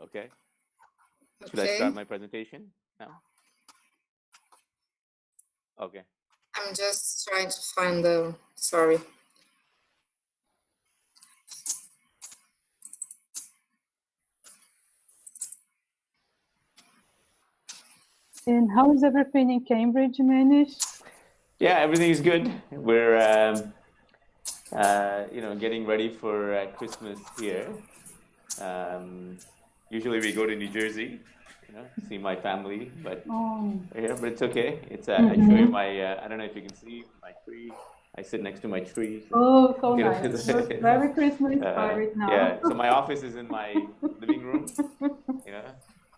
Okay. Should I start my presentation now? Okay. I'm just trying to find the, sorry. And how is everything in Cambridge, Manish? Yeah, everything is good. We're, getting ready for Christmas here. Usually we go to New Jersey, see my family, but but it's okay. It's I show you my. I don't know if you can see my tree. I sit next to my tree. Oh, so nice! Very Christmas spirit now. Yeah. So my office is in my living room.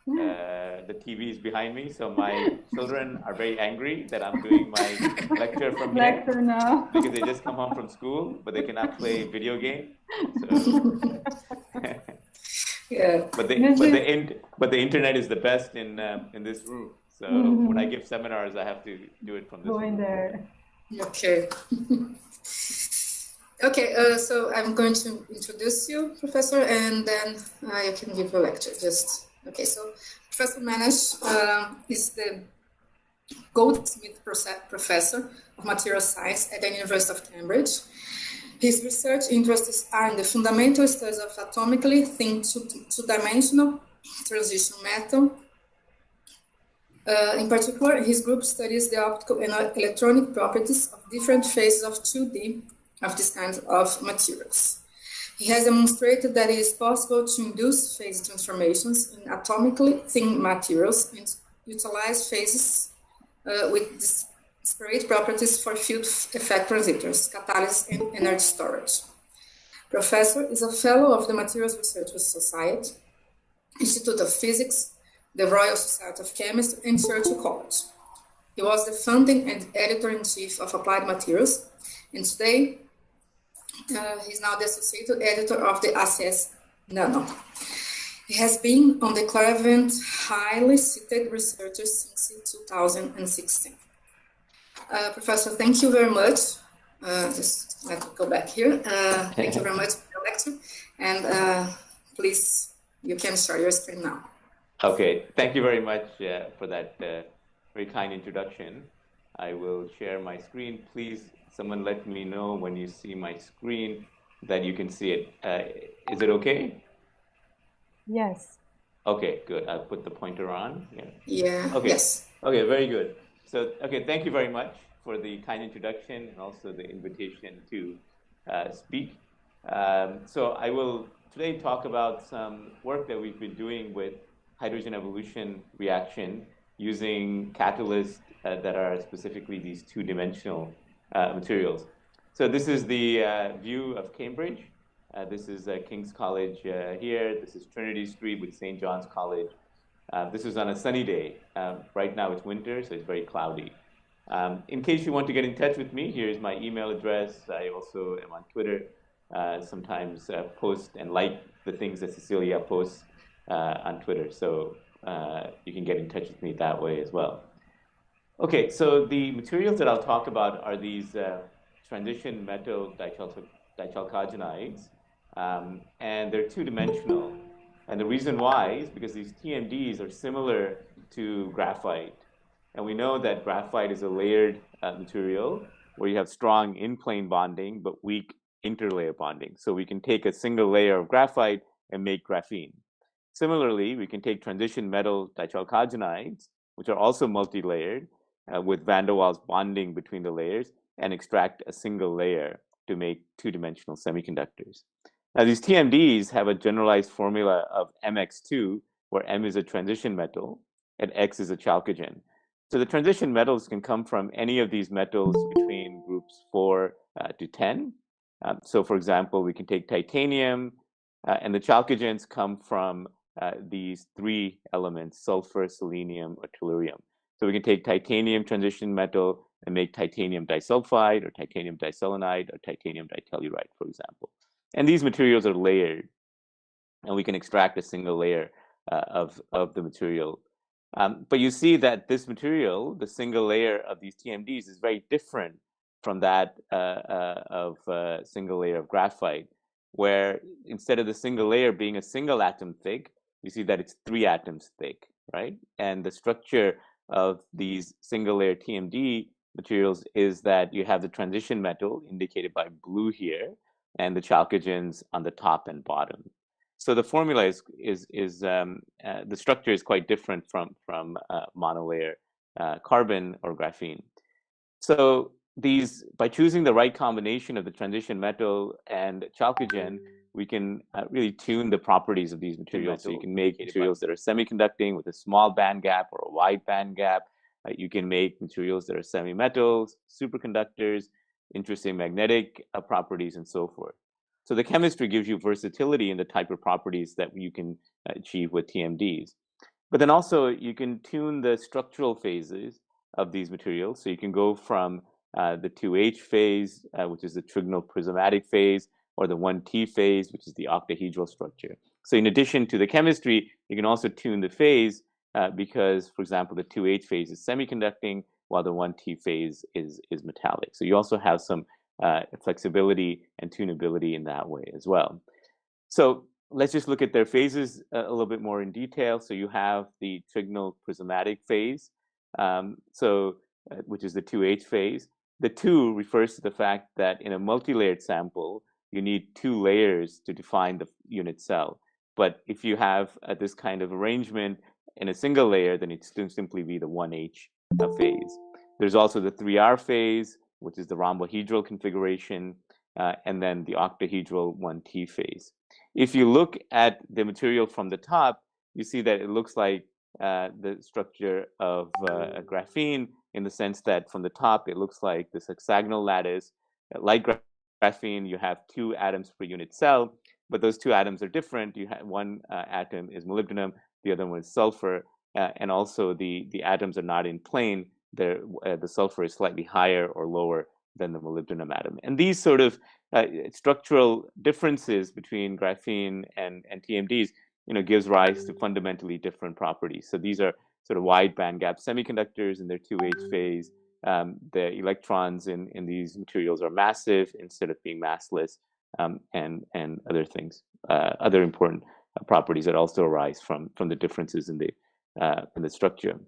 The TV is behind me, so my children are very angry that I'm doing my lecture from here now because they just come home from school, but they cannot play video game. So. Yeah. But the internet is the best in this room. So when I give seminars, I have to do it from this room. There. Okay. Okay. So I'm going to introduce you, Professor, and then you can give a lecture. Okay. So Professor Manish is the Goldsmith Professor of Material Science at the University of Cambridge. His research interests are in the fundamental studies of atomically thin two-dimensional transition metal. In particular, his group studies the optical and electronic properties of different phases of 2D of this kind of materials. He has demonstrated that it is possible to induce phase transformations in atomically thin materials and utilize phases with disparate properties for field effect transistors, catalysis, and energy storage. Professor is a fellow of the Materials Researchers Society, Institute of Physics, the Royal Society of Chemists, and Churchill College. He was the founding and editor-in-chief of Applied Materials, and today he's now the associate editor of the ACS Nano. He has been on the Clairvoyant highly cited researchers since 2016. Professor, thank you very much. Just let me go back here. Thank you very much for the lecture. And please, you can share your screen now. Okay, thank you very much for that very kind introduction. I will share my screen. Please, someone let me know when you see my screen that you can see it. Is it okay? Yes. Okay, good. I'll put the pointer on. Yeah. Okay. Yes. Okay, very good. So, okay, thank you very much for the kind introduction and also the invitation to speak. So I will today talk about some work that we've been doing with hydrogen evolution reaction using catalysts that are specifically these two-dimensional materials. So this is the view of Cambridge. This is King's College here. This is Trinity Street with St. John's College. This is on a sunny day. Right now it's winter, so it's very cloudy. In case you want to get in touch with me, here's my email address. I also am on Twitter. Sometimes post and like the things that Cecilia posts on Twitter. So you can get in touch with me that way as well. Okay, so the materials that I'll talk about are these transition metal dichalcogenides, and they're two-dimensional. And the reason why is because these TMDs are similar to graphite. And we know that graphite is a layered material where you have strong in-plane bonding, but weak interlayer bonding. So we can take a single layer of graphite and make graphene. Similarly, we can take transition metal dichalcogenides, which are also multi-layered, with van der Waals bonding between the layers, and extract a single layer to make two-dimensional semiconductors. Now, these TMDs have a generalized formula of MX2, where M is a transition metal and X is a chalcogen. So the transition metals can come from any of these metals between groups 4 to 10. So, for example, we can take titanium, and the chalcogens come from these 3 elements, sulfur, selenium, or tellurium. So we can take titanium transition metal and make titanium disulfide, or titanium diselenide, or titanium ditelluride, for example. And these materials are layered, and we can extract a single layer of the material. But you see that this material, the single layer of these TMDs, is very different from that of a single layer of graphite, where instead of the single layer being a single atom thick, you see that it's 3 atoms thick, right? And the structure of these single layer TMD materials is that you have the transition metal indicated by blue here, and the chalcogens on the top and bottom. So the formula is the structure is quite different from monolayer carbon or graphene. So these, by choosing the right combination of the transition metal and chalcogen, we can really tune the properties of these materials. So you can make materials that are semiconducting with a small band gap or a wide band gap. You can make materials that are semi-metals, superconductors, interesting magnetic properties, and so forth. So the chemistry gives you versatility in the type of properties that you can achieve with TMDs. But then also you can tune the structural phases of these materials. So you can go from the 2H phase, which is the trigonal prismatic phase, or the 1T phase, which is the octahedral structure. So in addition to the chemistry, you can also tune the phase because, for example, the 2H phase is semiconducting, while the 1T phase is metallic. So you also have some flexibility and tunability in that way as well. So let's just look at their phases a little bit more in detail. So you have the trigonal prismatic phase, which is the 2H phase. The 2 refers to the fact that in a multi-layered sample, you need 2 layers to define the unit cell. But if you have this kind of arrangement in a single layer, then it's simply be the 1H phase. There's also the 3R phase, which is the rhombohedral configuration, and then the octahedral 1T phase. If you look at the material from the top, you see that it looks like the structure of a graphene, in the sense that from the top, it looks like this hexagonal lattice. Like graphene, you have 2 atoms per unit cell, but those 2 atoms are different. You have one atom is molybdenum, the other one is sulfur, and also the atoms are not in plane. The sulfur is slightly higher or lower than the molybdenum atom. And these sort of structural differences between graphene and TMDs, gives rise to fundamentally different properties. So these are sort of wide bandgap semiconductors in their 2H phase. The electrons in these materials are massive instead of being massless, and other things, other important properties that also arise from the differences in the structure.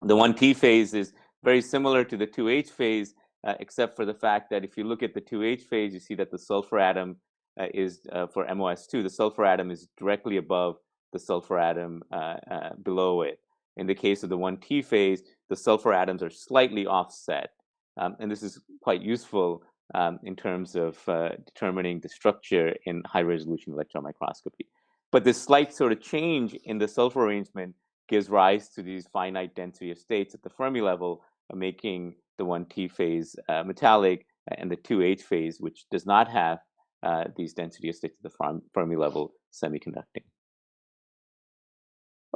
The 1T phase is very similar to the 2H phase, except for the fact that if you look at the 2H phase, you see that the sulfur atom is, for MOS2, the sulfur atom is directly above the sulfur atom below it. In the case of the 1T phase, the sulfur atoms are slightly offset. And this is quite useful in terms of determining the structure in high-resolution electron microscopy. But this slight sort of change in the sulfur arrangement gives rise to these finite density of states at the Fermi level, making the 1T phase metallic, and the 2H phase, which does not have these density of states at the Fermi level, semiconducting.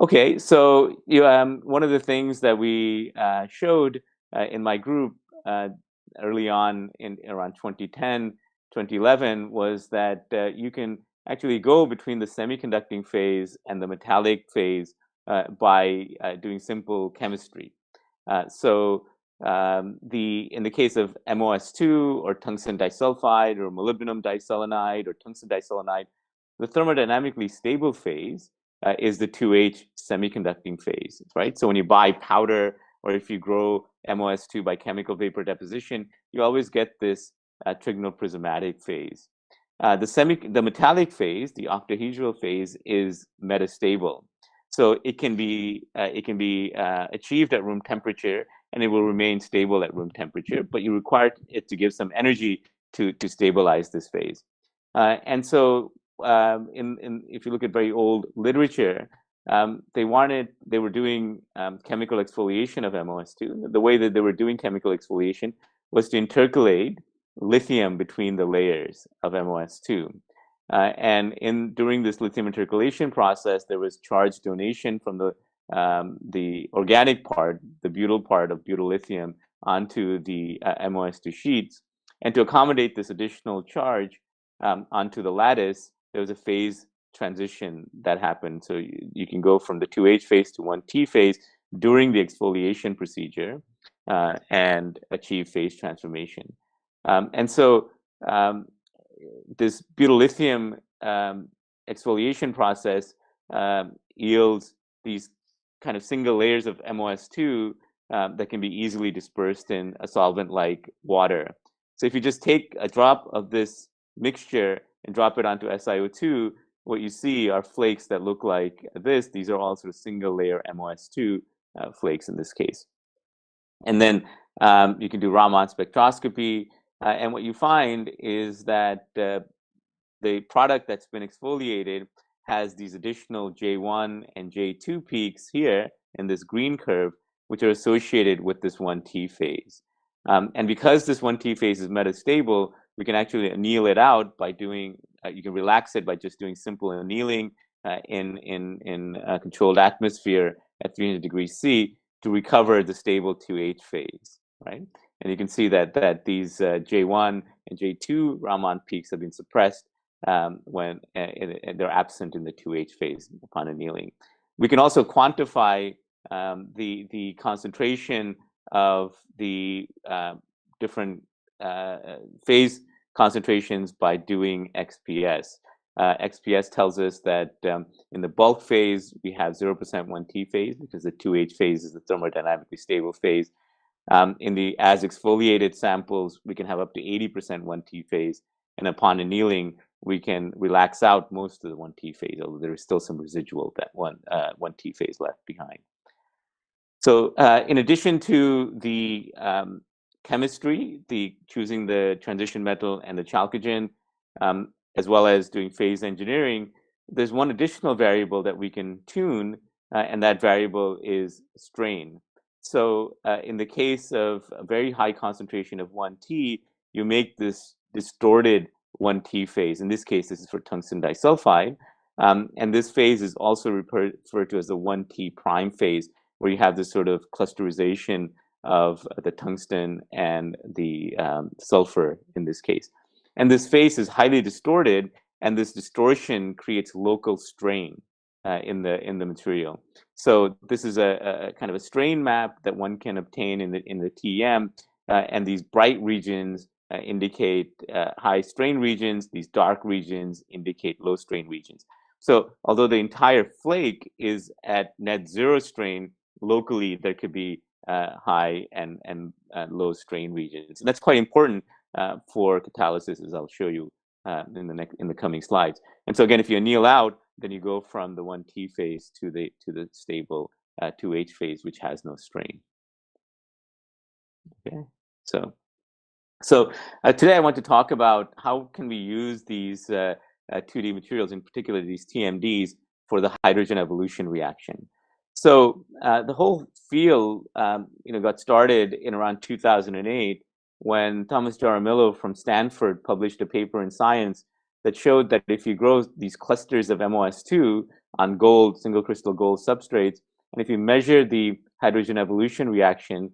Okay, so one of the things that we showed in my group early on in around 2010, 2011 was that you can actually go between the semiconducting phase and the metallic phase by doing simple chemistry. So in the case of MOS2 or tungsten disulfide or molybdenum diselenide or tungsten diselenide, the thermodynamically stable phase is the 2H semiconducting phase, right? So when you buy powder or if you grow MOS2 by chemical vapor deposition, you always get this trigonal prismatic phase. The metallic phase, the octahedral phase, is metastable. So it can be achieved at room temperature, and it will remain stable at room temperature, but you require it to give some energy to stabilize this phase. And so if you look at very old literature, they were doing chemical exfoliation of MOS2. The way that they were doing chemical exfoliation was to intercalate lithium between the layers of MOS2. And during this lithium intercalation process, there was charge donation from the organic part, the butyl part of butyl lithium, onto the MOS2 sheets. And to accommodate this additional charge onto the lattice, there was a phase transition that happened. So you can go from the 2H phase to 1T phase during the exfoliation procedure and achieve phase transformation. And so this butyl lithium exfoliation process yields these kind of single layers of MOS2 that can be easily dispersed in a solvent like water. So if you just take a drop of this mixture and drop it onto SiO2, what you see are flakes that look like this. These are all sort of single layer MOS2 flakes in this case. And then you can do Raman spectroscopy. And what you find is that the product that's been exfoliated has these additional J1 and J2 peaks here in this green curve, which are associated with this 1T phase. And because this 1T phase is metastable, we can actually anneal it out by doing, you can relax it by just doing simple annealing in a controlled atmosphere at 300 degrees C to recover the stable 2H phase, right? And you can see that these J1 and J2 Raman peaks have been suppressed when they're absent in the 2H phase upon annealing. We can also quantify the concentration of the different phase concentrations by doing XPS. XPS tells us that in the bulk phase, we have 0% 1T phase because the 2H phase is the thermodynamically stable phase. In the as exfoliated samples, we can have up to 80% 1T phase. And upon annealing, we can relax out most of the 1T phase, although there is still some residual that 1T phase left behind. So in addition to the chemistry, choosing the transition metal and the chalcogen, as well as doing phase engineering, there's one additional variable that we can tune, and that variable is strain. So in the case of a very high concentration of 1T, you make this distorted 1T phase. In this case, this is for tungsten disulfide. And this phase is also referred to as the 1T prime phase, where you have this sort of clusterization of the tungsten and the sulfur in this case. And this phase is highly distorted, and this distortion creates local strain in the material. So this is a kind of a strain map that one can obtain in the TEM, and these bright regions indicate high strain regions. These dark regions indicate low strain regions. So although the entire flake is at net zero strain, locally there could be high and low strain regions. And that's quite important for catalysis, as I'll show you in the coming slides. And so again, if you anneal out, then you go from the 1T phase to the stable 2H phase, which has no strain. Okay, so today I want to talk about how can we use these 2D materials, in particular these TMDs, for the hydrogen evolution reaction. So the whole field, got started in around 2008 when Thomas Jaramillo from Stanford published a paper in Science that showed that if you grow these clusters of MOS2 on gold, single crystal gold substrates, and if you measure the hydrogen evolution reaction,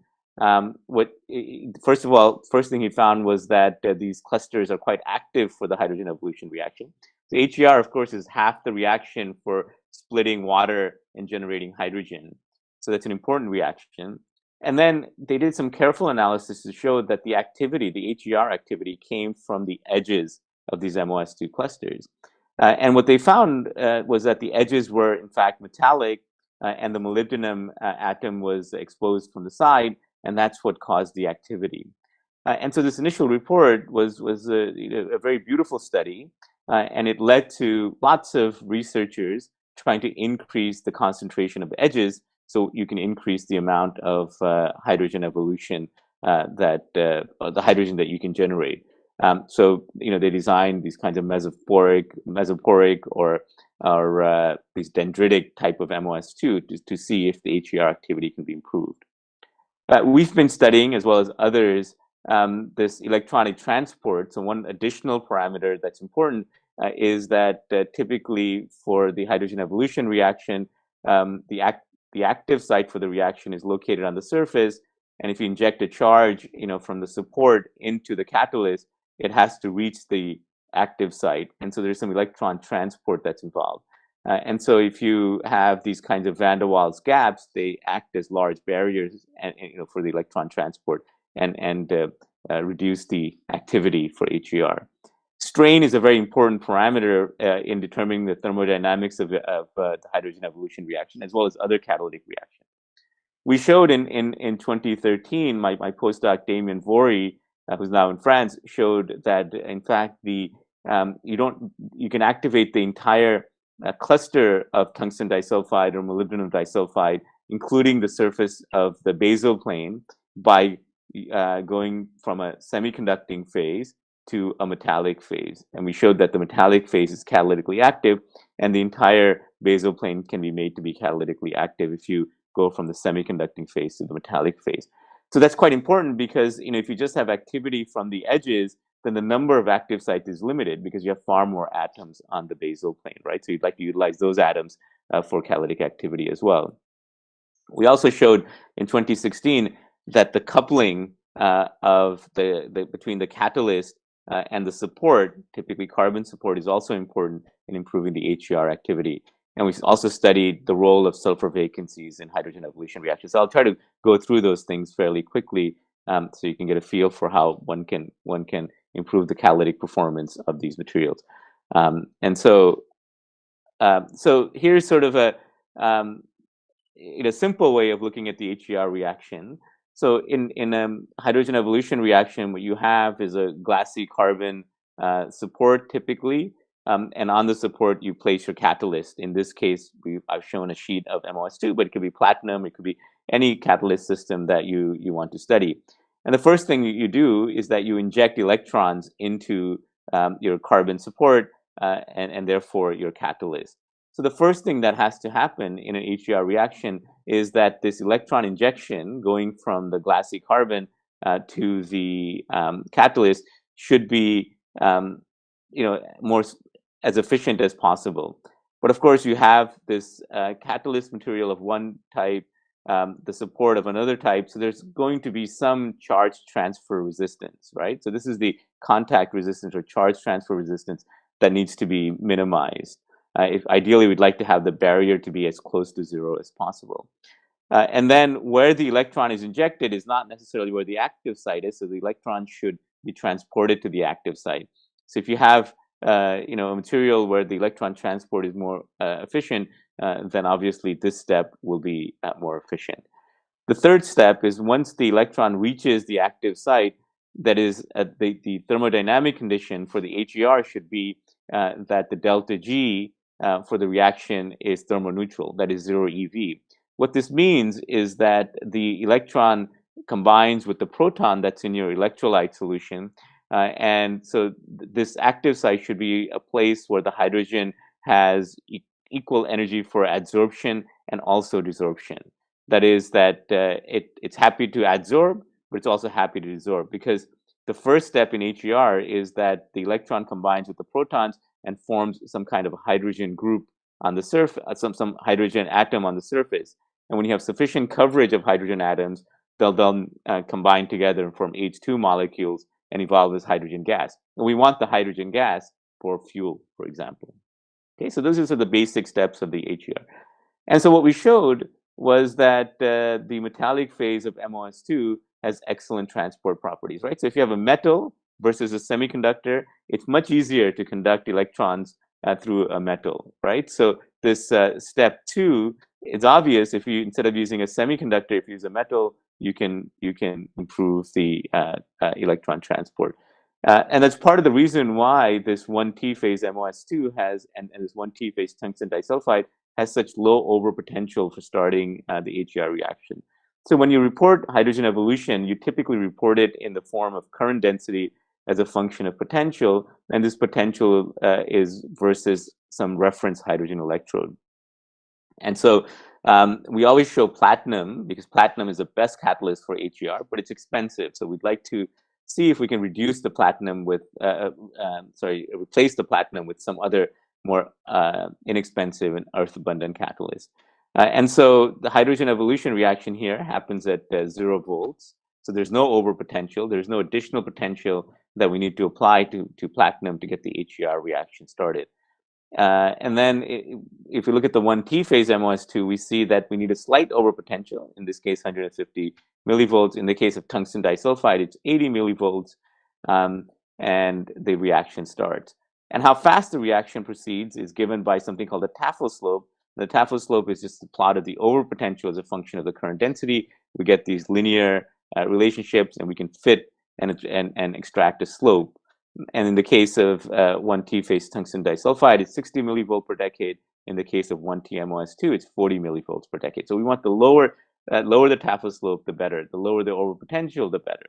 first thing he found was that these clusters are quite active for the hydrogen evolution reaction. So HER, of course, is half the reaction for splitting water and generating hydrogen. So that's an important reaction. And then they did some careful analysis to show that the activity, the HER activity, came from the edges of these MOS2 clusters. And what they found was that the edges were, in fact, metallic, and the molybdenum atom was exposed from the side, and that's what caused the activity. And so this initial report was a very beautiful study, and it led to lots of researchers trying to increase the concentration of edges so you can increase the amount of hydrogen evolution the hydrogen that you can generate. So they designed these kinds of mesoporic or these dendritic type of MOS2 to see if the HER activity can be improved. We've been studying, as well as others, this electronic transport. So one additional parameter that's important is that typically for the hydrogen evolution reaction, the active site for the reaction is located on the surface, and if you inject a charge, from the support into the catalyst, it has to reach the active site, and so there's some electron transport that's involved. And so if you have these kinds of van der Waals gaps, they act as large barriers, and for the electron transport, and reduce the activity for HER. Strain is a very important parameter in determining the thermodynamics of the hydrogen evolution reaction, as well as other catalytic reactions. We showed in 2013, my postdoc Damien Vory, who's now in France, showed that in fact you can activate the entire cluster of tungsten disulfide or molybdenum disulfide, including the surface of the basal plane, by going from a semiconducting phase to a metallic phase. And we showed that the metallic phase is catalytically active, and the entire basal plane can be made to be catalytically active if you go from the semiconducting phase to the metallic phase. So that's quite important because if you just have activity from the edges, then the number of active sites is limited because you have far more atoms on the basal plane, right? So you'd like to utilize those atoms for catalytic activity as well. We also showed in 2016 that the coupling of between the catalyst and the support, typically carbon support, is also important in improving the HER activity. And we also studied the role of sulfur vacancies in hydrogen evolution reactions. So I'll try to go through those things fairly quickly so you can get a feel for how one can improve the catalytic performance of these materials. So here's sort of a simple way of looking at the HER reaction. So in a hydrogen evolution reaction, what you have is a glassy carbon support typically. And on the support, you place your catalyst. In this case, I've shown a sheet of MOS2, but it could be platinum. It could be any catalyst system that you want to study. And the first thing you do is that you inject electrons into your carbon support and therefore your catalyst. So the first thing that has to happen in an HER reaction is that this electron injection going from the glassy carbon to the catalyst should be more as efficient as possible. But of course, you have this catalyst material of one type, the support of another type. So there's going to be some charge transfer resistance, right? So this is the contact resistance or charge transfer resistance that needs to be minimized. Ideally, we'd like to have the barrier to be as close to zero as possible. And then where the electron is injected is not necessarily where the active site is. So the electron should be transported to the active site. So if you have a material where the electron transport is more efficient, then obviously this step will be more efficient. The third step is once the electron reaches the active site, that is the thermodynamic condition for the HER should be that the delta G for the reaction is thermoneutral, that is 0 EV. What this means is that the electron combines with the proton that's in your electrolyte solution. And so this active site should be a place where the hydrogen has equal energy for adsorption and also desorption. That is that it's happy to adsorb, but it's also happy to desorb, because the first step in HER is that the electron combines with the protons and forms some kind of hydrogen group on the surface, some hydrogen atom on the surface. And when you have sufficient coverage of hydrogen atoms, they'll then combine together and form H2 molecules and evolve as hydrogen gas. And we want the hydrogen gas for fuel, for example. Okay, so those are the basic steps of the HER. And so what we showed was that the metallic phase of MOS2 has excellent transport properties, right? So if you have a metal versus a semiconductor, it's much easier to conduct electrons through a metal, right? So this step 2, it's obvious if you, instead of using a semiconductor, if you use a metal, you can improve the electron transport. And that's part of the reason why this 1T phase MOS2 has, and this 1T phase tungsten disulfide has such low overpotential for starting the HER reaction. So when you report hydrogen evolution, you typically report it in the form of current density as a function of potential, and this potential is versus some reference hydrogen electrode. And so we always show platinum because platinum is the best catalyst for HER, but it's expensive. So we'd like to see if we can reduce the platinum with, replace the platinum with some other more inexpensive and earth-abundant catalyst. And so the hydrogen evolution reaction here happens at 0 volts. So there's no overpotential. There's no additional potential that we need to apply to platinum to get the HER reaction started. And then if you look at the 1T phase MOS2, we see that we need a slight overpotential, in this case 150 millivolts. In the case of tungsten disulfide, it's 80 millivolts. and the reaction starts. And how fast the reaction proceeds is given by something called the Tafel slope. The Tafel slope is just the plot of the overpotential as a function of the current density. We get these linear relationships, and we can fit and extract a slope. And in the case of 1T phase tungsten disulfide, it's 60 millivolt per decade. In the case of 1T MOS2, it's 40 millivolts per decade. So we want the lower the Tafel slope, the better. The lower the overpotential, the better.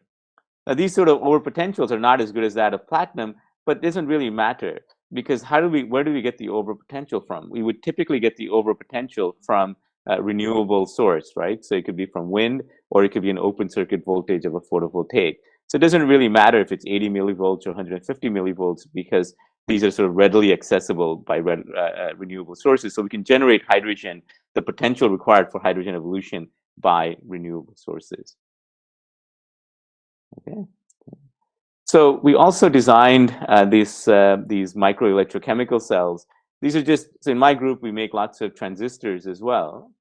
Now, these sort of overpotentials are not as good as that of platinum, but it doesn't really matter, because where do we get the overpotential from? We would typically get the overpotential from a renewable source, right? So it could be from wind, or it could be an open circuit voltage of a photovoltaic. So it doesn't really matter if it's 80 millivolts or 150 millivolts, because these are sort of readily accessible by renewable sources. So we can generate hydrogen, the potential required for hydrogen evolution, by renewable sources. Okay. So we also designed these microelectrochemical cells. These are just, so in my group, we make lots of transistors as well.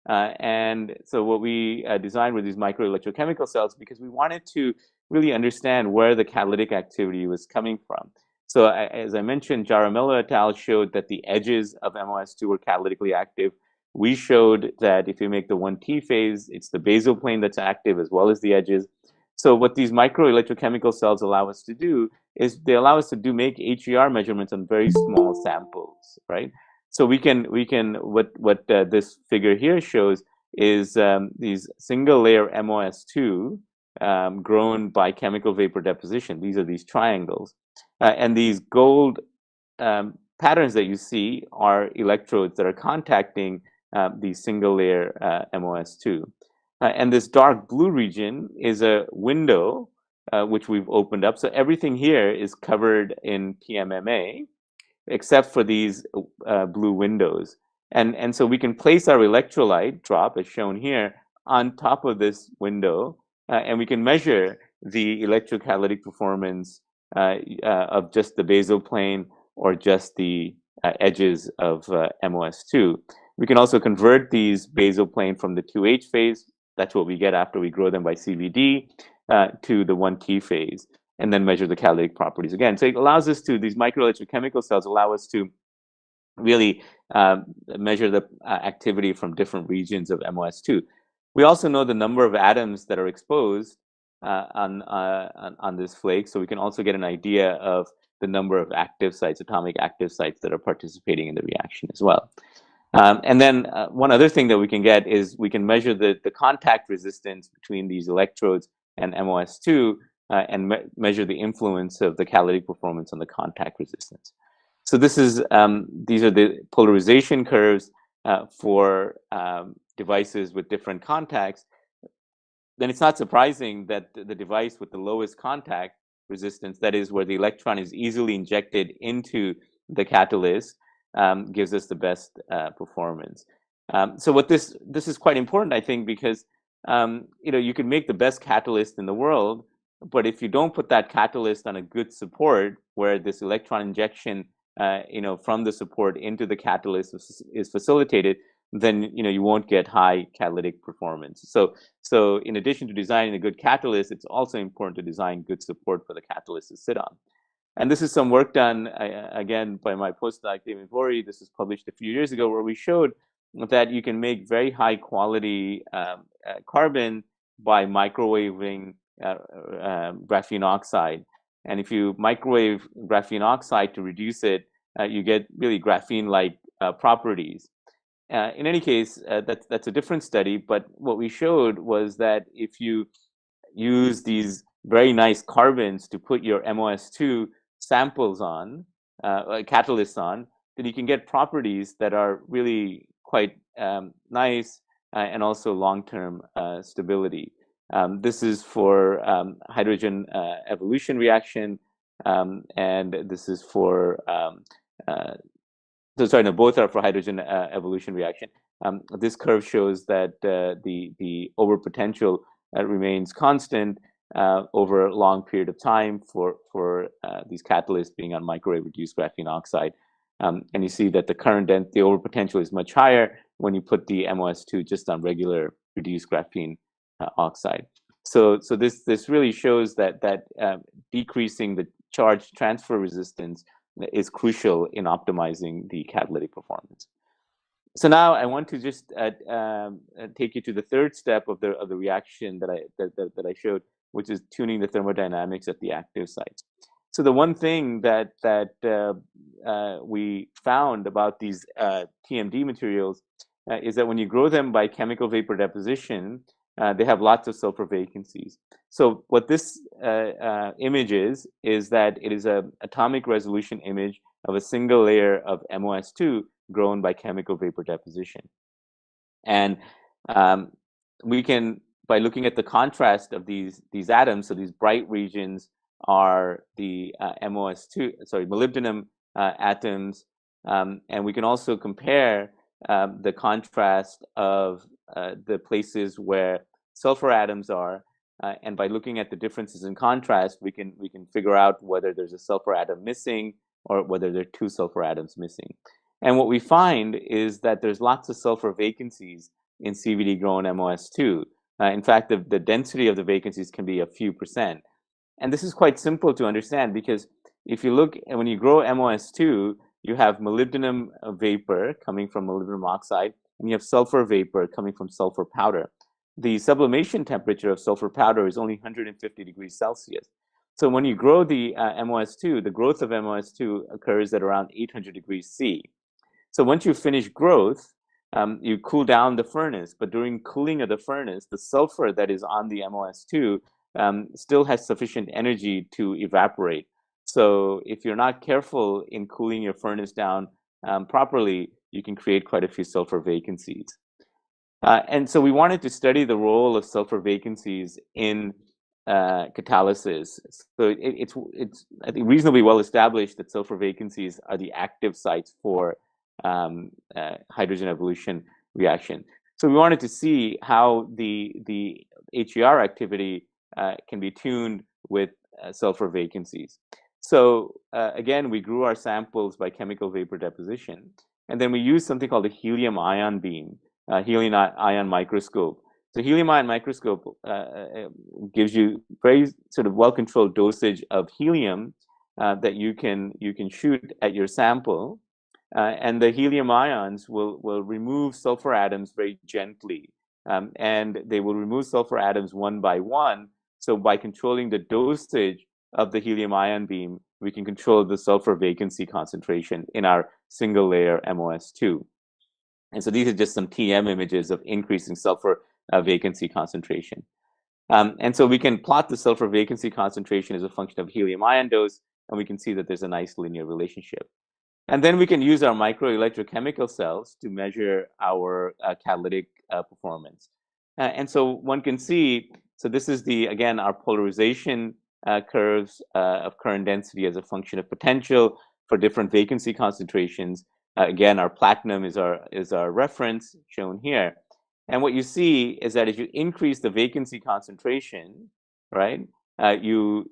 And so what we designed were these microelectrochemical cells, because we wanted to really understand where the catalytic activity was coming from. So as I mentioned, Jaramillo et al. Showed that the edges of MOS2 were catalytically active. We showed that if you make the 1T phase, it's the basal plane that's active as well as the edges. So what these microelectrochemical cells allow us to do is they allow us to make HER measurements on very small samples, right? So what this figure here shows is these single layer MOS2 grown by chemical vapor deposition. These are these triangles, and these gold patterns that you see are electrodes that are contacting these single layer MOS2. And this dark blue region is a window which we've opened up. So everything here is covered in PMMA, except for these blue windows. And so we can place our electrolyte drop, as shown here, on top of this window, and we can measure the electrocatalytic performance of just the basal plane or just the edges of MOS2. We can also convert these basal plane from the 2H phase, that's what we get after we grow them by CVD, to the 1T phase, and then measure the catalytic properties again. So it allows us to, these microelectrochemical cells allow us to really measure the activity from different regions of MOS2. We also know the number of atoms that are exposed on this flake, so we can also get an idea of the number of active sites, atomic active sites that are participating in the reaction as well. And then one other thing that we can get is we can measure the contact resistance between these electrodes and MOS2 and measure the influence of the catalytic performance on the contact resistance. So this is these are the polarization curves for devices with different contacts. Then it's not surprising that the device with the lowest contact resistance, that is where the electron is easily injected into the catalyst, gives us the best performance. So what this is quite important, I think, because you can make the best catalyst in the world, but if you don't put that catalyst on a good support where this electron injection from the support into the catalyst is facilitated, then you won't get high catalytic performance. So in addition to designing a good catalyst, it's also important to design good support for the catalyst to sit on. And this is some work done, again, by my postdoc, David Vori. This was published a few years ago, where we showed that you can make very high quality carbon by microwaving graphene oxide. And if you microwave graphene oxide to reduce it, you get really graphene-like properties. In any case, that's a different study, but what we showed was that if you use these very nice carbons to put your MOS2 samples on, catalysts on, then you can get properties that are really quite nice and also long-term stability. This is for hydrogen evolution reaction, and this is for, both are for hydrogen evolution reaction. This curve shows that the overpotential remains constant over a long period of time for these catalysts being on microwave reduced graphene oxide. And you see that the overpotential is much higher when you put the MOS2 just on regular reduced graphene oxide. So this really shows that decreasing the charge transfer resistance is crucial in optimizing the catalytic performance. So now I want to just take you to the third step of the reaction that I showed, which is tuning the thermodynamics at the active sites. So the one thing that we found about these TMD materials is that when you grow them by chemical vapor deposition, they have lots of sulfur vacancies. So what this image is that it is an atomic resolution image of a single layer of MOS2 grown by chemical vapor deposition. And we can, by looking at the contrast of these atoms, so these bright regions are the molybdenum atoms, and we can also compare the contrast of the places where sulfur atoms are, and by looking at the differences in contrast, we can figure out whether there's a sulfur atom missing or whether there are two sulfur atoms missing. And what we find is that there's lots of sulfur vacancies in CVD grown MOS2. In fact, the density of the vacancies can be a few %. And this is quite simple to understand, because if you look, when you grow MOS2, you have molybdenum vapor coming from molybdenum oxide, and you have sulfur vapor coming from sulfur powder. The sublimation temperature of sulfur powder is only 150 degrees Celsius. So when you grow the MOS2, the growth of MOS2 occurs at around 800 degrees C. So once you finish growth, you cool down the furnace, but during cooling of the furnace, the sulfur that is on the MOS2 still has sufficient energy to evaporate. So if you're not careful in cooling your furnace down properly, you can create quite a few sulfur vacancies. And so we wanted to study the role of sulfur vacancies in catalysis. So it's I think reasonably well established that sulfur vacancies are the active sites for hydrogen evolution reaction. So we wanted to see how the HER activity can be tuned with sulfur vacancies. So again, we grew our samples by chemical vapor deposition, and then we used something called a helium ion beam, helium ion microscope. So helium ion microscope gives you very sort of well-controlled dosage of helium that you can shoot at your sample, and the helium ions will remove sulfur atoms very gently, and they will remove sulfur atoms one by one. So by controlling the dosage of the helium ion beam, we can control the sulfur vacancy concentration in our single layer MOS2. And so these are just some TM images of increasing sulfur vacancy concentration. And so we can plot the sulfur vacancy concentration as a function of helium ion dose, and we can see that there's a nice linear relationship. And then we can use our microelectrochemical cells to measure our catalytic performance. And so one can see, so this is again, our polarization curves of current density as a function of potential for different vacancy concentrations. Again, our platinum is our reference shown here. And what you see is that as you increase the vacancy concentration, right, you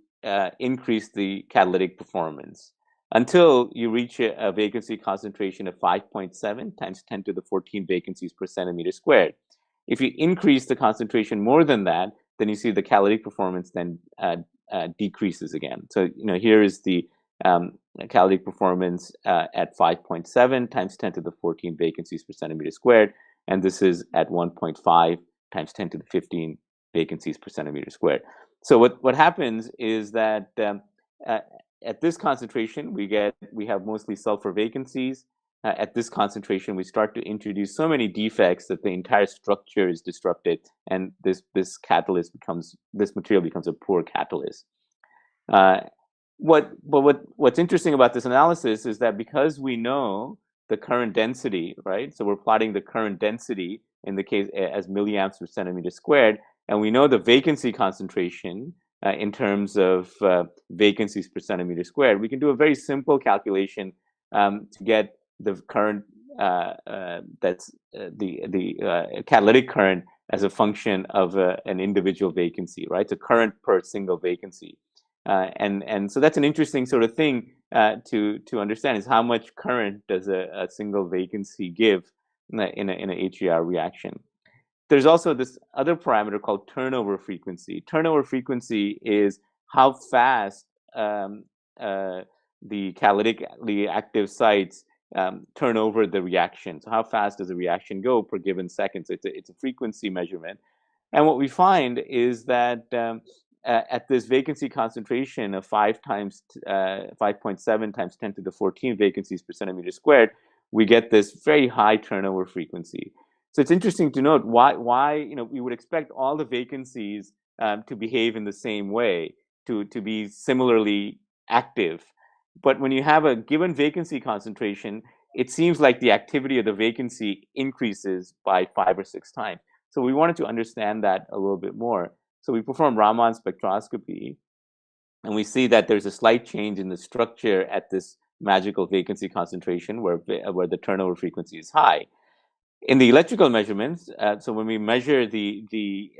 increase the catalytic performance until you reach a vacancy concentration of 5.7 times 10 to the 14 vacancies per centimeter squared. If you increase the concentration more than that, then you see the catalytic performance then decreases again. So here is the catalytic performance at 5.7 times 10 to the 14 vacancies per centimeter squared, and this is at 1.5 times 10 to the 15 vacancies per centimeter squared. So what happens is that at this concentration, we have mostly sulfur vacancies. At this concentration, we start to introduce so many defects that the entire structure is disrupted, and this material becomes a poor catalyst. What's interesting about this analysis is that because we know the current density, right? So we're plotting the current density in the case as milliamps per centimeter squared, and we know the vacancy concentration in terms of vacancies per centimeter squared. We can do a very simple calculation to get the current that's the catalytic current as a function of an individual vacancy, right? So current per single vacancy. And so that's an interesting sort of thing to understand, is how much current does a single vacancy give in a HER reaction. There's also this other parameter called turnover frequency. Turnover frequency is how fast the catalytically active sites turn over the reaction. So how fast does the reaction go per given second? So it's a frequency measurement. And what we find is that at this vacancy concentration of 5.7 times 10 to the 14 vacancies per centimeter squared, we get this very high turnover frequency. So it's interesting to note why we would expect all the vacancies to behave in the same way, to be similarly active. But when you have a given vacancy concentration, it seems like the activity of the vacancy increases by 5 or 6 times. So we wanted to understand that a little bit more. So we performed Raman spectroscopy, and we see that there's a slight change in the structure at this magical vacancy concentration where the turnover frequency is high. In the electrical measurements, so when we measure the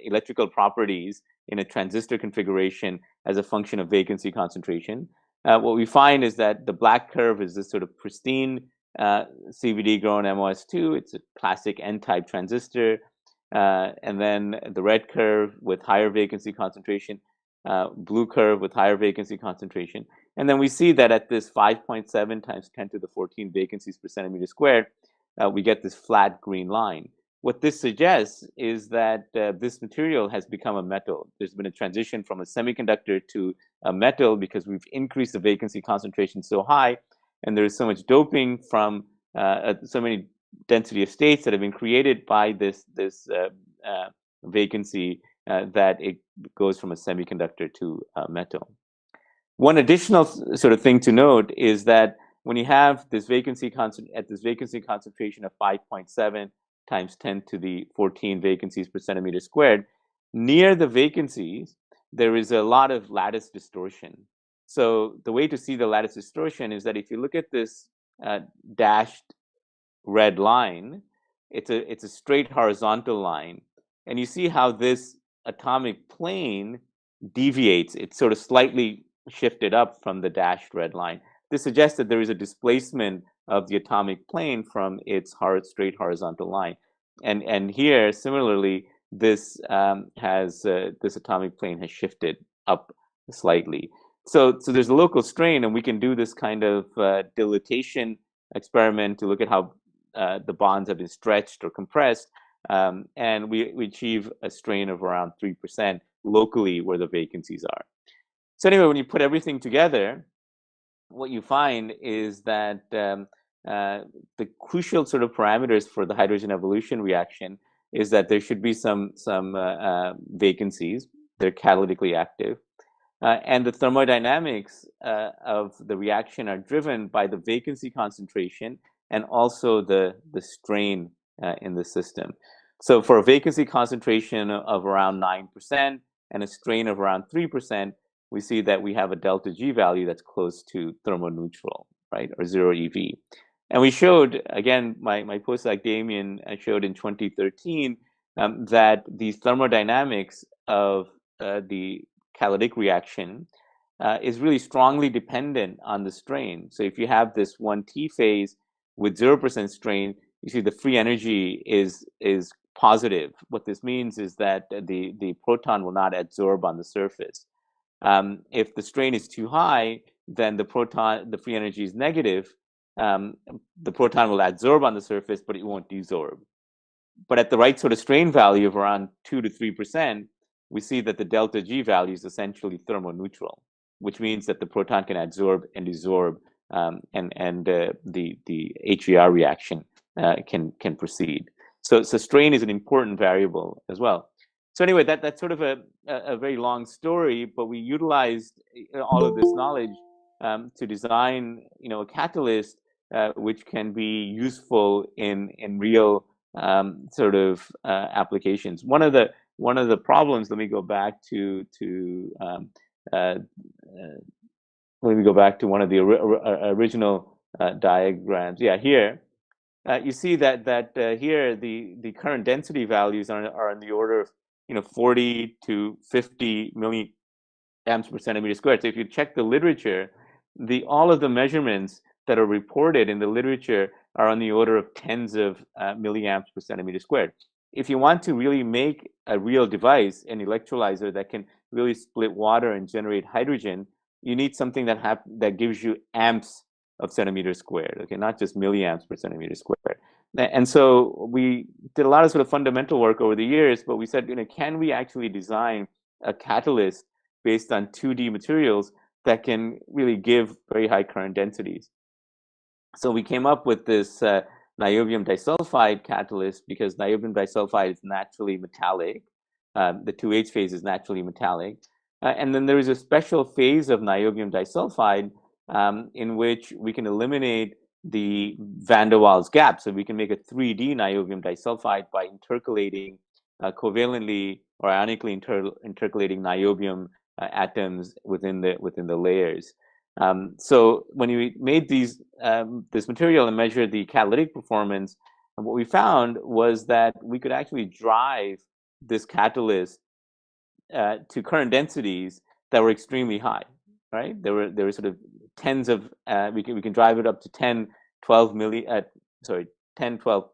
electrical properties in a transistor configuration as a function of vacancy concentration, what we find is that the black curve is this sort of pristine CVD grown MOS2. It's a classic N-type transistor. And then the red curve with higher vacancy concentration, blue curve with higher vacancy concentration. And then we see that at this 5.7 times 10 to the 14 vacancies per centimeter squared, we get this flat green line. What this suggests is that this material has become a metal. There's been a transition from a semiconductor to a metal because we've increased the vacancy concentration so high, and there is so much doping from so many density of states that have been created by this vacancy that it goes from a semiconductor to a metal. One additional sort of thing to note is that when you have this vacancy concentration of 5.7 times 10 to the 14 vacancies per centimeter squared, near the vacancies, there is a lot of lattice distortion. So the way to see the lattice distortion is that if you look at this dashed red line, it's a straight horizontal line, and you see how this atomic plane deviates. It's sort of slightly shifted up from the dashed red line. This suggests that there is a displacement of the atomic plane from its straight horizontal line, and here similarly, this this atomic plane has shifted up slightly. So there's a local strain, and we can do this kind of dilatation experiment to look at how the bonds have been stretched or compressed, and we achieve a strain of around 3% locally where the vacancies are. So anyway, when you put everything together, what you find is that the crucial sort of parameters for the hydrogen evolution reaction is that there should be some vacancies. They're catalytically active. And the thermodynamics of the reaction are driven by the vacancy concentration and also the strain in the system. So for a vacancy concentration of around 9% and a strain of around 3%, we see that we have a delta G value that's close to thermoneutral, right, or 0 EV. And we showed, again, my postdoc Damien showed in 2013 that the thermodynamics of the catalytic reaction is really strongly dependent on the strain. So if you have this 1T phase with 0% strain, you see the free energy is positive. What this means is that the proton will not adsorb on the surface. If the strain is too high, then the free energy is negative. The proton will adsorb on the surface, but it won't desorb. But at the right sort of strain value of around 2 to 3%, we see that the delta G value is essentially thermoneutral, which means that the proton can adsorb and desorb, and the HER reaction can proceed. So strain is an important variable as well. So anyway, that's sort of a very long story, but we utilized all of this knowledge to design, a catalyst which can be useful in real sort of applications. One of the problems. Let me go back to one of the original diagrams. Yeah, here you see that here the current density values are in the order of 40 to 50 milliamps per centimeter squared. So if you check the literature, all of the measurements that are reported in the literature are on the order of tens of milliamps per centimeter squared. If you want to really make a real device, an electrolyzer that can really split water and generate hydrogen, you need something that gives you amps of centimeters squared, okay, not just milliamps per centimeter squared. And so we did a lot of sort of fundamental work over the years, but we said, can we actually design a catalyst based on 2D materials that can really give very high current densities? So we came up with this niobium disulfide catalyst because niobium disulfide is naturally metallic. The 2H phase is naturally metallic. And then there is a special phase of niobium disulfide in which we can eliminate the van der Waals gap. So we can make a 3D niobium disulfide by intercalating covalently or ionically intercalating niobium atoms within the layers. So when we made this material and measured the catalytic performance, what we found was that we could actually drive this catalyst to current densities that were extremely high, right? There were sort of tens of we can drive it up to 10, 12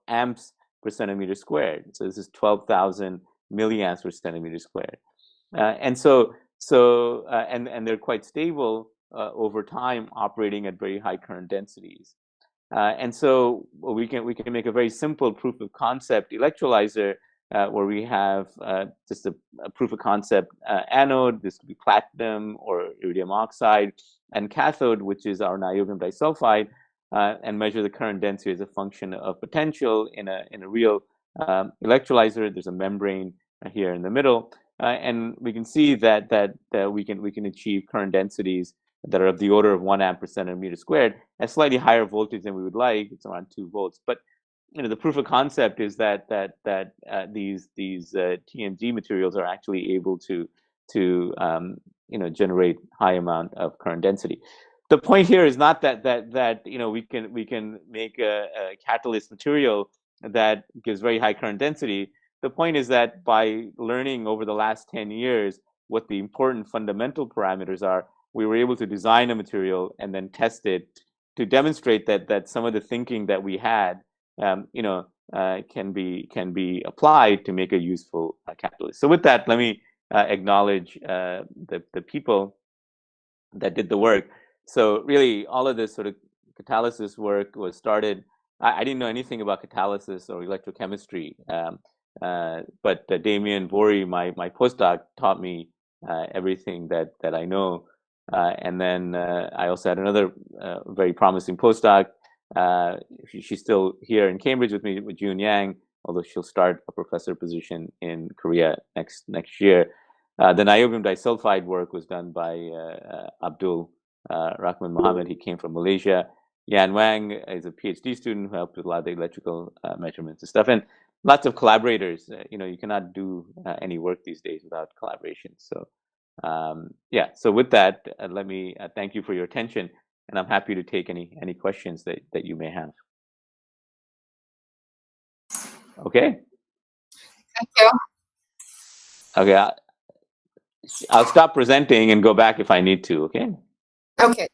amps per centimeter squared. So this is 12,000 milliamps per centimeter squared, and they're quite stable over time, operating at very high current densities. And so we can make a very simple proof of concept electrolyzer where we have just a proof of concept anode. This could be platinum or iridium oxide, and cathode, which is our niobium disulfide, and measure the current density as a function of potential in a real electrolyzer. There's a membrane here in the middle, and we can see that we can achieve current densities that are of the order of 1 amp per centimeter squared at slightly higher voltage than we would like. It's around 2 volts. But the proof of concept is that these TMG materials are actually able to generate high amount of current density. The point here is not that we can make a catalyst material that gives very high current density. The point is that by learning over the last 10 years what the important fundamental parameters are, we were able to design a material and then test it to demonstrate that some of the thinking that we had, can be applied to make a useful catalyst. So with that, let me acknowledge the people that did the work. So really, all of this sort of catalysis work was started. I didn't know anything about catalysis or electrochemistry, but Damien Vori, my postdoc, taught me everything that I know. And then I also had another very promising postdoc. She's still here in Cambridge with me, with June Yang, although she'll start a professor position in Korea next year. The niobium disulfide work was done by Abdul Rahman Mohammed. He came from Malaysia. Yan Wang is a PhD student who helped with a lot of the electrical measurements and stuff, and lots of collaborators. You cannot do any work these days without collaboration. So so with that, let me thank you for your attention, and I'm happy to take any questions that you may have. Okay. Thank you. Okay, I'll stop presenting and go back if I need to. Okay. Okay.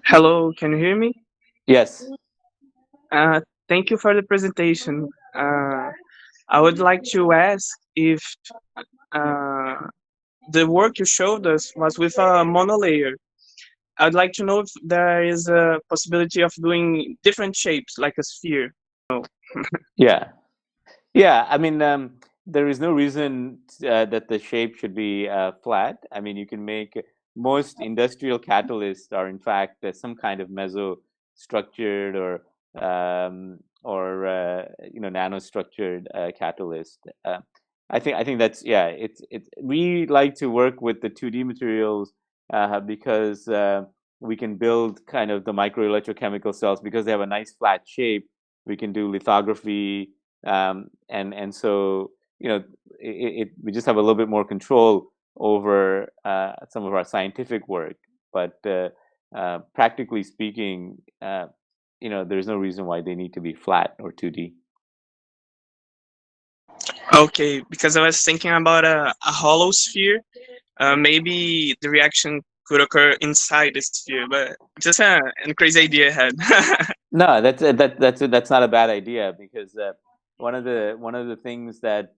Hello, can you hear me? Yes. Thank you for the presentation. I would like to ask if the work you showed us was with a monolayer. I would like to know if there is a possibility of doing different shapes, like a sphere. Yeah. I mean, there is no reason that the shape should be flat. I mean, you can make most industrial catalysts are in fact some kind of mesostructured or nanostructured catalyst. I think that's It's we like to work with the 2D materials because we can build kind of the microelectrochemical cells because they have a nice flat shape. We can do lithography. And so we just have a little bit more control over some of our scientific work. But practically speaking, there's no reason why they need to be flat or 2D. Okay, because I was thinking about a hollow sphere. Maybe the reaction could occur inside the sphere, but just a crazy idea I had. No, that's not a bad idea, because one of the things that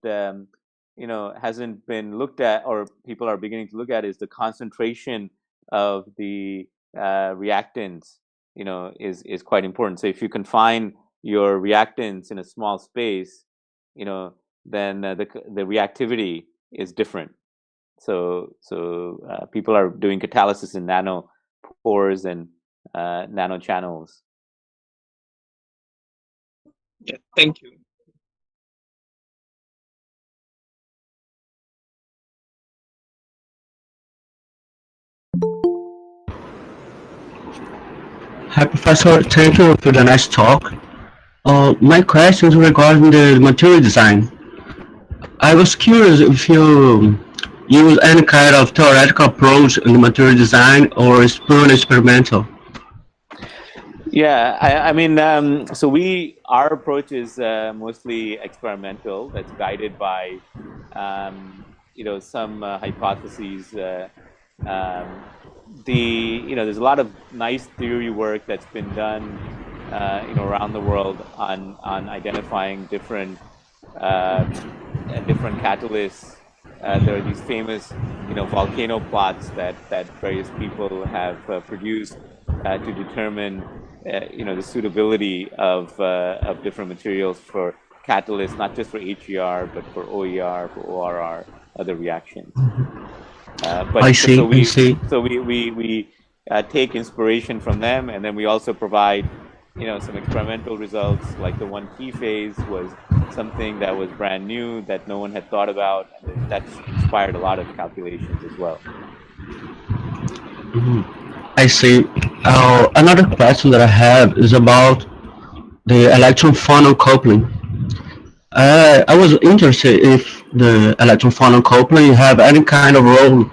hasn't been looked at, or people are beginning to look at, is the concentration of the reactants. Is quite important. So if you confine your reactants in a small space, then the reactivity is different. So people are doing catalysis in nanopores and nanochannels. Yeah, thank you. Hi, Professor. Thank you for the nice talk. My question is regarding the material design. I was curious if you use any kind of theoretical approach in the material design, or is purely experimental? Yeah, I mean, so our approach is mostly experimental. That's guided by, some hypotheses. There's a lot of nice theory work that's been done, around the world on identifying different catalysts. There are these famous, volcano plots that various people have produced to determine, the suitability of different materials for catalysts, not just for HER, but for OER, for ORR, other reactions. I see. So we take inspiration from them, and then we also provide, some experimental results. Like the 1T phase was something that was brand new that no one had thought about, and that's inspired a lot of calculations as well. I see. Another question that I have is about the electron phonon coupling. I was interested if the electron phonon coupling have any kind of role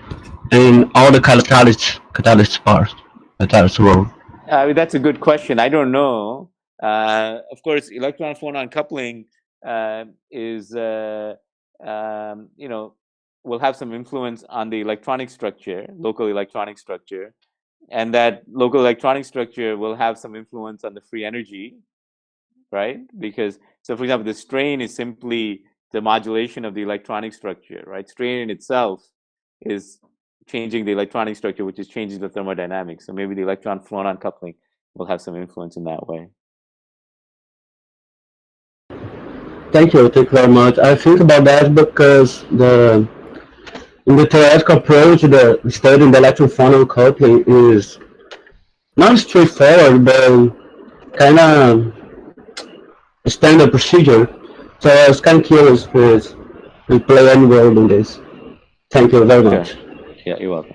in all the catalyst parts, catalyst role. That's a good question. I don't know. Of course, electron phonon coupling is, will have some influence on the electronic structure, local electronic structure, and that local electronic structure will have some influence on the free energy, right? Because, so for example, the strain is simply the modulation of the electronic structure, right? Strain in itself is changing the electronic structure, which is changing the thermodynamics. So maybe the electron phonon coupling will have some influence in that way. Thank you very much. I think about that because in the theoretical approach, the studying the electron phonon coupling is not straightforward, but kind of a standard procedure. So I was kind of curious if we play any role in this. Thank you very much. Yeah, you're welcome.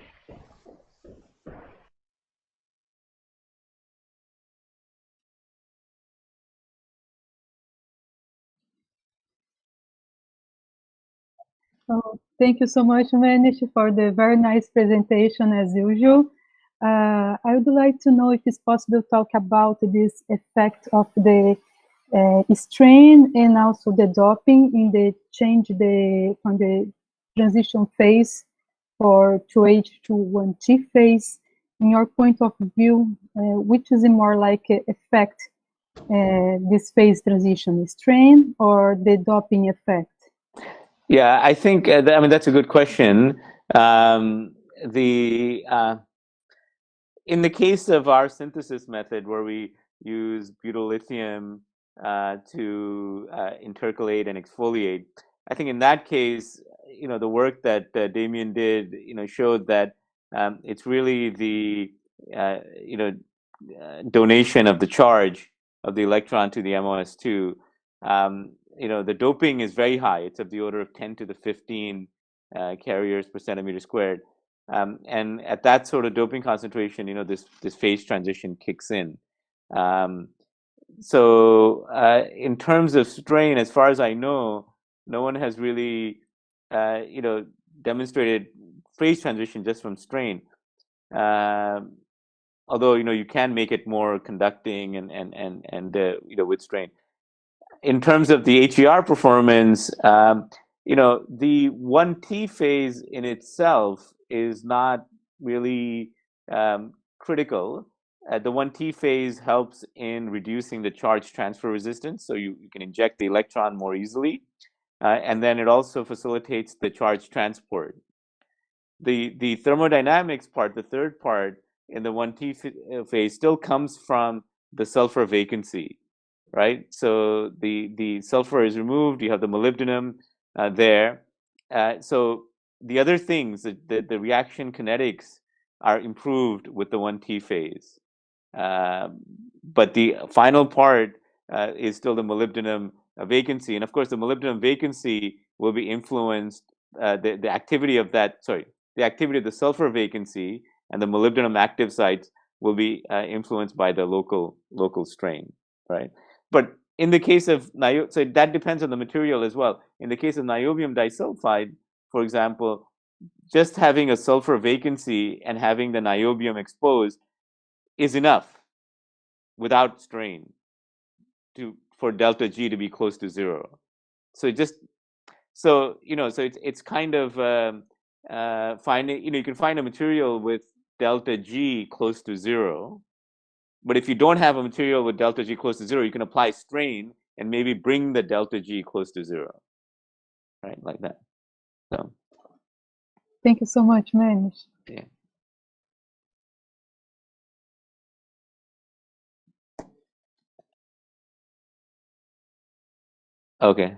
So thank you so much, Manish, for the very nice presentation as usual. I would like to know if it's possible to talk about this effect of the strain and also the doping in the change from the transition phase for 2H to 1T phase. In your point of view, which is a more like effect, this phase transition, strain or the doping effect? Yeah, I think, I mean, that's a good question. In the case of our synthesis method, where we use butyllithium to intercalate and exfoliate, I think in that case, the work that Damien did, showed that it's really the donation of the charge of the electron to the MOS2. The doping is very high. It's of the order of 10 to the 15 carriers per centimeter squared. And at that sort of doping concentration, this phase transition kicks in. So in terms of strain, as far as I know, no one has really, demonstrated phase transition just from strain. although you can make it more conducting and with strain. In terms of the HER performance, the 1T phase in itself is not really critical. The 1T phase helps in reducing the charge transfer resistance, so you can inject the electron more easily, and then it also facilitates the charge transport. The thermodynamics part, the third part in the 1T phase, still comes from the sulfur vacancy, right? So the sulfur is removed, you have the molybdenum there. So the other things, the reaction kinetics are improved with the 1T phase. But the final part is still the molybdenum vacancy. And of course, the molybdenum vacancy will be influenced, the activity of the activity of the sulfur vacancy and the molybdenum active sites will be influenced by the local strain, right? But in the case of so that depends on the material as well. In the case of niobium disulfide, for example, just having a sulfur vacancy and having the niobium exposed is enough without strain for delta G to be close to 0. So it's kind of finding, you can find a material with delta G close to 0, but if you don't have a material with delta G close to 0, you can apply strain and maybe bring the delta G close to 0, right? Like that. So thank you so much, Manish. Yeah. Okay.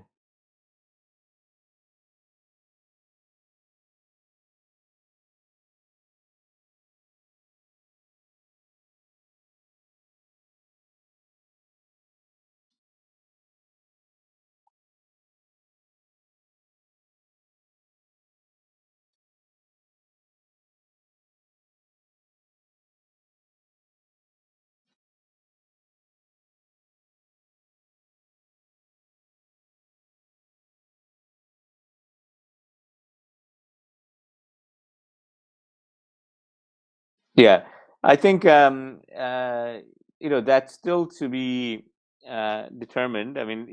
Yeah, I think that's still to be determined. I mean,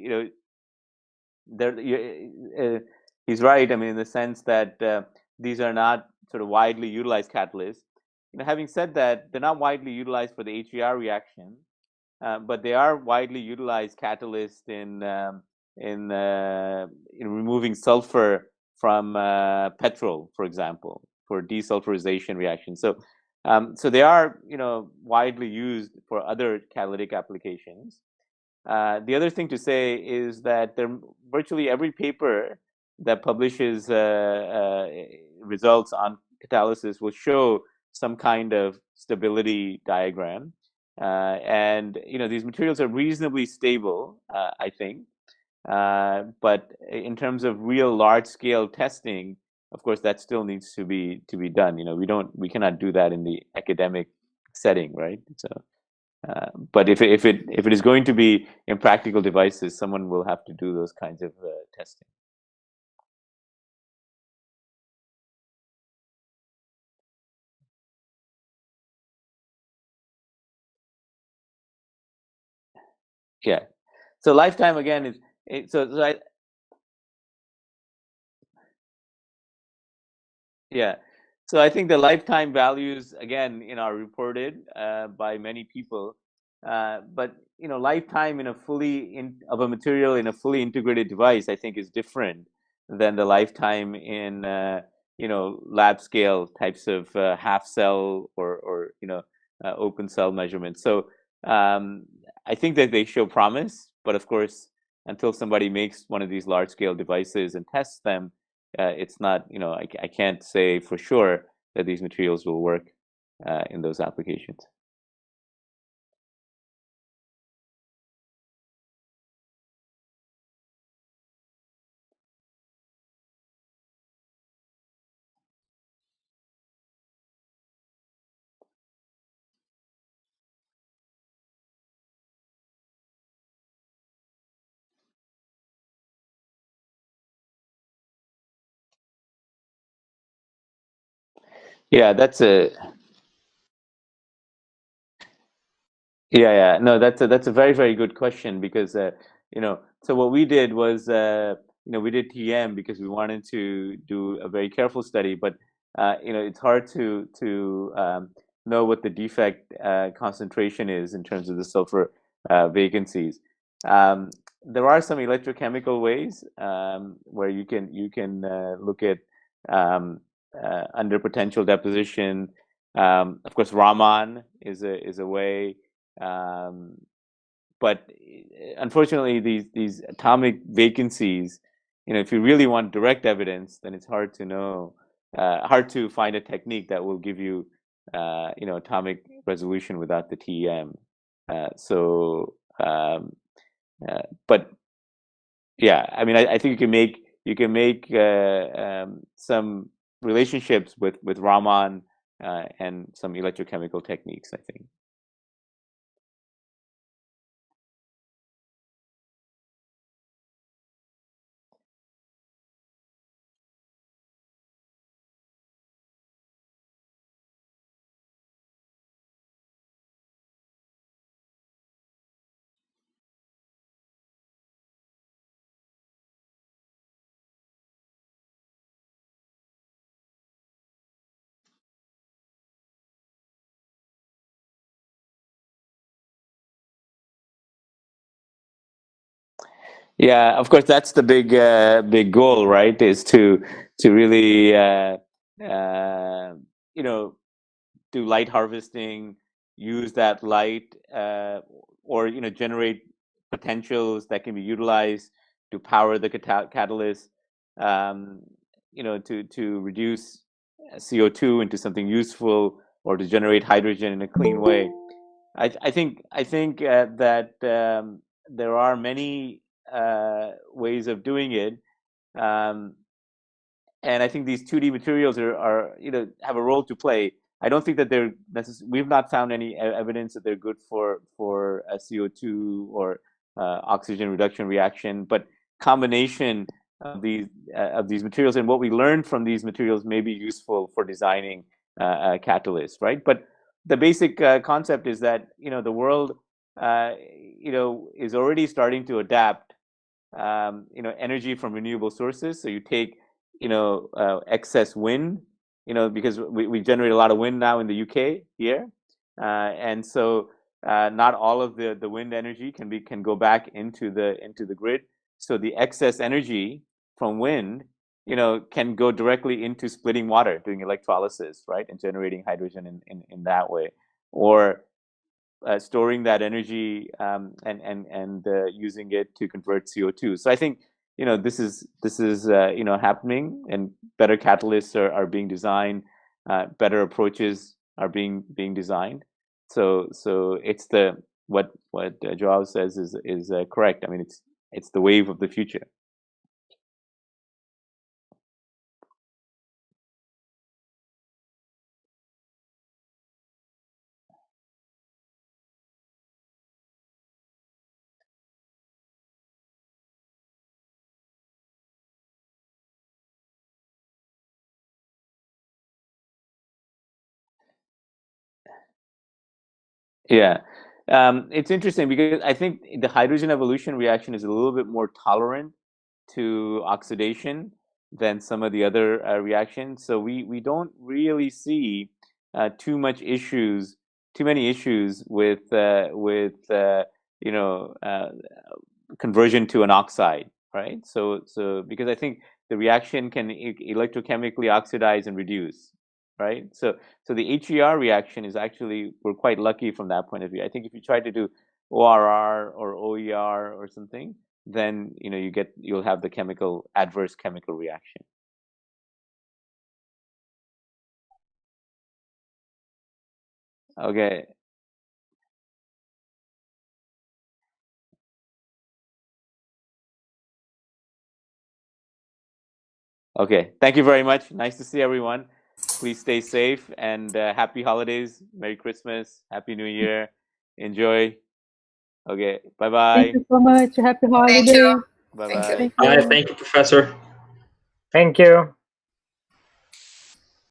he's right. I mean, in the sense that these are not sort of widely utilized catalysts. Having said that, they're not widely utilized for the HER reaction, but they are widely utilized catalysts in removing sulfur from petrol, for example, for desulfurization reactions. So they are widely used for other catalytic applications. The other thing to say is that virtually every paper that publishes results on catalysis will show some kind of stability diagram. And these materials are reasonably stable, I think. But in terms of real large-scale testing, of course, that still needs to be done. We cannot do that in the academic setting, right? So, but if it is going to be in practical devices, someone will have to do those kinds of testing. Yeah. So lifetime again is yeah. So I think the lifetime values again are reported by many people, but lifetime in a of a material in a fully integrated device, I think, is different than the lifetime in lab scale types of half cell or open cell measurements. So I think that they show promise, but of course, until somebody makes one of these large scale devices and tests them, it's not, I can't say for sure that these materials will work in those applications. Yeah, that's Yeah. No, that's a very, very good question, because so what we did was we did TM because we wanted to do a very careful study, but it's hard to know what the defect concentration is in terms of the sulfur vacancies. There are some electrochemical ways where you can look at under potential deposition. Of course, Raman is a way, but unfortunately, these atomic vacancies, if you really want direct evidence, then it's hard to know, hard to find a technique that will give you, atomic resolution without the TEM. But yeah, I mean, I think you can make some relationships with Raman and some electrochemical techniques, I think. Yeah, of course, that's the big goal, right? Is to really do light harvesting, use that light, or generate potentials that can be utilized to power the catalyst, to reduce CO2 into something useful, or to generate hydrogen in a clean way. I think that there are many ways of doing it, and I think these 2D materials are have a role to play. I don't think that they're we've not found any evidence that they're good for a CO2 or oxygen reduction reaction, but combination of these materials and what we learned from these materials may be useful for designing a catalyst, right? But the basic concept is that the world is already starting to adapt energy from renewable sources. So you take excess wind, because we generate a lot of wind now in the UK here, and so not all of the wind energy can go back into the grid. So the excess energy from wind can go directly into splitting water, doing electrolysis, right, and generating hydrogen in that way, or storing that energy and using it to convert CO2. So I think this is happening, and better catalysts are being designed, better approaches are being designed. So it's what Joao says is correct. I mean, it's the wave of the future. Yeah, it's interesting because I think the hydrogen evolution reaction is a little bit more tolerant to oxidation than some of the other reactions. So we don't really see too many issues with conversion to an oxide, right? So because I think the reaction can electrochemically oxidize and reduce, right? So the HER reaction is actually, we're quite lucky from that point of view. I think if you try to do ORR or OER or something, then you'll have the adverse chemical reaction. Okay. Okay. Thank you very much. Nice to see everyone. Please stay safe, and happy holidays. Merry Christmas. Happy New Year. Enjoy. Okay. Bye-bye. Thank you so much. Happy holidays. Thank you. Bye-bye. Thank you. Thank Hi, you. thank you, Professor. Thank you.